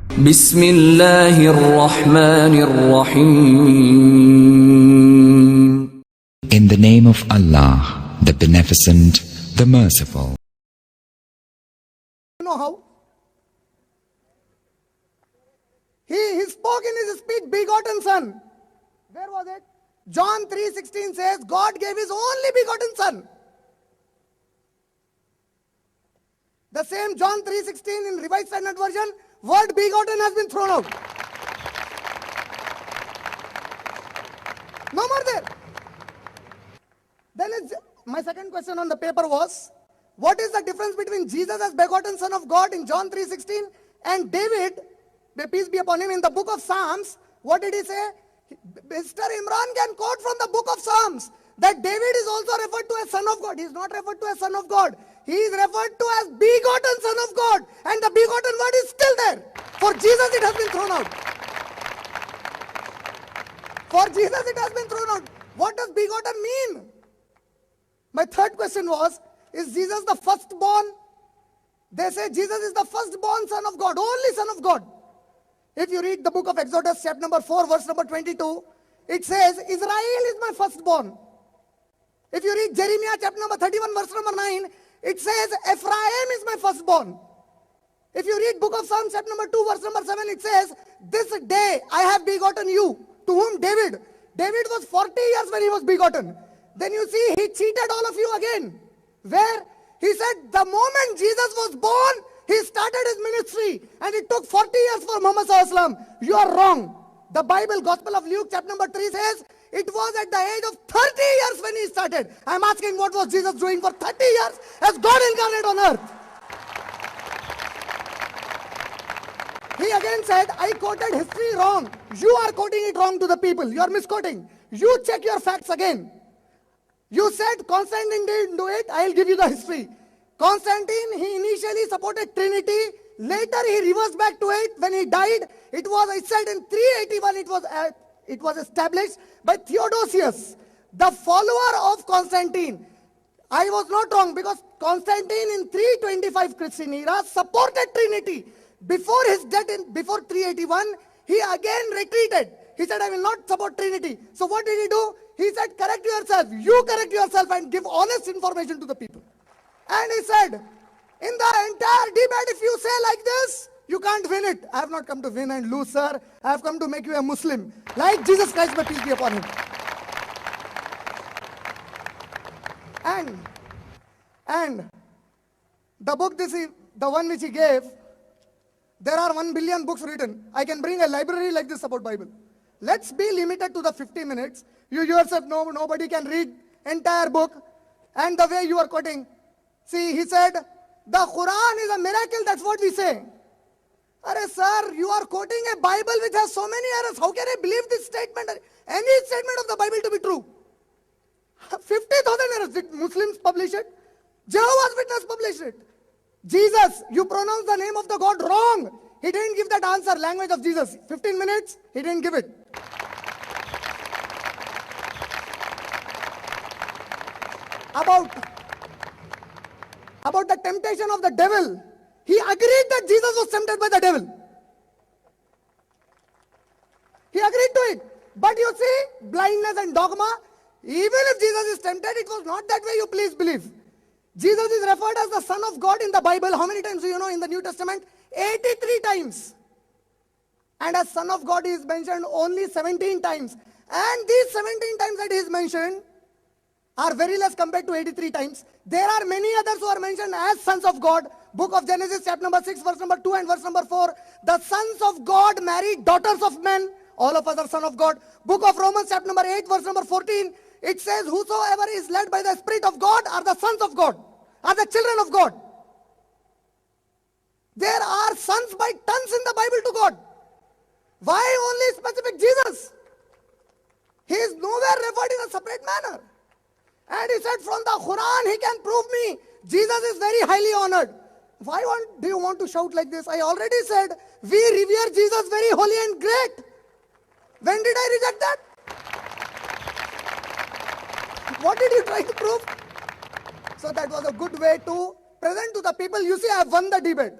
Bismillahir-Rahmanir-Rahim. In the name of Allah, the Beneficent, the Merciful. You know how? He spoke in his speech, begotten son. Where was it? John 3:16 says, God gave his only begotten son. The same John 3:16 in Revised Standard Version, word begotten has been thrown out. No more there. Then my second question on the paper was, what is the difference between Jesus as begotten son of God in John 3:16 and David, may peace be upon him, in the book of Psalms? What did he say? Mr. Imran can quote from the book of Psalms that David is also referred to as son of God. He is not referred to as son of God. He is referred to as begotten son of God. And the begotten word is still there. For Jesus it has been thrown out. For Jesus it has been thrown out. What does begotten mean? My third question was, is Jesus the firstborn? They say Jesus is the firstborn son of God, only son of God. If you read the book of Exodus, chapter number 4, verse number 22, it says, Israel is my firstborn. If you read Jeremiah, chapter number 31, verse number 9, it says, Ephraim is my firstborn. If you read book of Psalms, chapter number 2, verse number 7, it says, this day I have begotten you. To whom? David. David was 40 years when he was begotten. Then you see, he cheated all of you again. Where? He said, the moment Jesus was born, he started his ministry. And it took 40 years for Muhammad Sallallahu Alaihi Wasallam. You are wrong. The Bible, Gospel of Luke, chapter number 3 says, it was at the age of 30 years when he started. I'm asking, what was Jesus doing for 30 years as God incarnate on earth? He again said, I quoted history wrong. You are quoting it wrong to the people. You are misquoting. You check your facts again. You said Constantine didn't do it. I'll give you the history. Constantine, he initially supported Trinity. Later he reversed back to it. When he died, it said in 381 it was established by Theodosius, the follower of Constantine. I was not wrong, because Constantine in 325 Christian era supported Trinity. Before his death, before 381, he again retreated. He said, I will not support Trinity. So what did he do? He said, correct yourself. You correct yourself and give honest information to the people. And he said, in the entire debate, if you say like this, you can't win it. I have not come to win and lose, sir. I have come to make you a Muslim. Like Jesus Christ, may peace be upon him. And the book, the one which he gave, there are 1 billion books written. I can bring a library like this about Bible. Let's be limited to the 50 minutes. You yourself know nobody can read entire book. And the way you are quoting. See, he said, the Quran is a miracle, that's what we say. Arey sir, you are quoting a Bible which has so many errors. How can I believe this statement, any statement of the Bible to be true? 50,000 errors. Did Muslims publish it? Jehovah's Witness published it. Jesus, you pronounce the name of the God wrong. He didn't give that answer, language of Jesus. 15 minutes, he didn't give it. About the temptation of the devil, he agreed that Jesus was tempted by the devil. He agreed to it. But you see, blindness and dogma, even if Jesus is tempted, it was not that way, you please believe. Jesus is referred as the Son of God in the Bible. How many times do you know in the New Testament? 83 times. And as Son of God he is mentioned only 17 times. And these 17 times that he is mentioned are very less compared to 83 times. There are many others who are mentioned as sons of God. Book of Genesis, chapter number 6, verse number 2 and verse number 4. The sons of God married daughters of men. All of us are son of God. Book of Romans, chapter number 8, verse number 14. It says, whosoever is led by the Spirit of God are the sons of God, are the children of God. There are sons by tons in the Bible to God. Why only specific Jesus? He is nowhere referred in a separate manner. And he said, from the Quran he can prove me. Jesus is very highly honored. Why do you want to shout like this? I already said, we revere Jesus very holy and great. When did I reject that? What did you try to prove? So that was a good way to present to the people, you see, I have won the debate.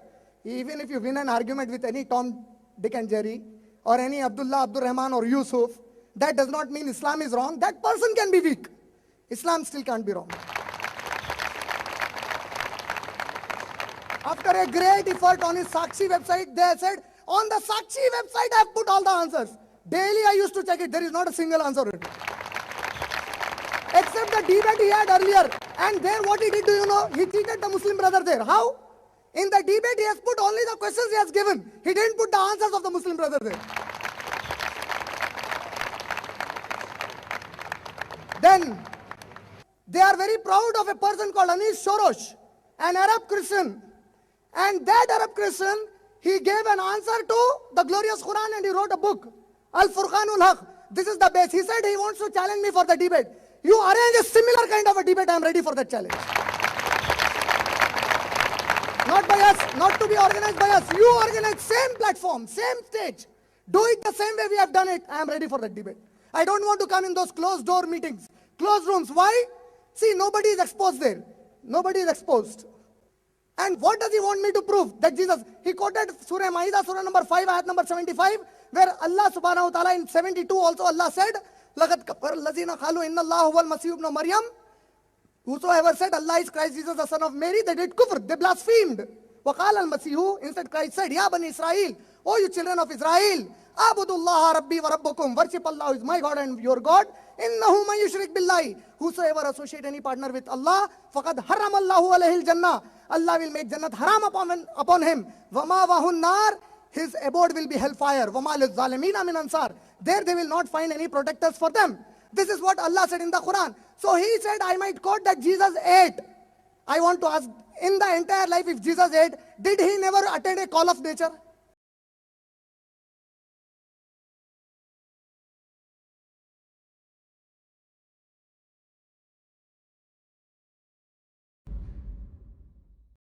Even if you win an argument with any Tom, Dick and Jerry, or any Abdullah, Abdul Rahman, or Yusuf, that does not mean Islam is wrong. That person can be weak. Islam still can't be wrong. After a great effort on his Sakshi website, they said, on the Sakshi website, I have put all the answers. Daily I used to check it. There is not a single answer written. Except the debate he had earlier. And there what he did, do you know? He cheated the Muslim brother there. How? In the debate he has put only the questions he has given. He didn't put the answers of the Muslim brother there. Then, they are very proud of a person called Anish Shorosh, an Arab Christian. And that Arab Christian, he gave an answer to the glorious Quran and he wrote a book, Al-Furqanul Haq. This is the base. He said he wants to challenge me for the debate. You arrange a similar kind of a debate, I am ready for that challenge. Not by us, not to be organized by us. You organize same platform, same stage. Do it the same way we have done it. I am ready for that debate. I don't want to come in those closed door meetings, closed rooms. Why? See, nobody is exposed there. Nobody is exposed. And what does he want me to prove? That Jesus, he quoted Surah Ma'idah, Surah number 5, ayat number 75, where Allah subhanahu wa ta'ala in 72 also Allah said, لَقَدْ كَفَرَ الَّذِينَ قَالُوا إِنَّ اللَّهَ هُوَ الْمَسِيحُ ابْنُ مَرْيَمَ. Whosoever said Allah is Christ Jesus the son of Mary, they did kufr, they blasphemed. وَقَالَ الْمَسِيحُ, instead Christ said, Ya Bani Israel, O you children of Israel, Abudullah Rabbi wa Rabbukum, worship Allah is my God and your God. Innahu man yushrik billahi, whosoever associate any partner with Allah, faqad haramallahu alayhi al-jannah, Allah will make Jannat haram upon him. Wama wahun nar, his abode will be hellfire. Wama lil-zalimina min ansar, there they will not find any protectors for them. This is what Allah said in the Quran. So he said, I might quote that Jesus ate. I want to ask, in the entire life if Jesus ate, did he never attend a call of nature?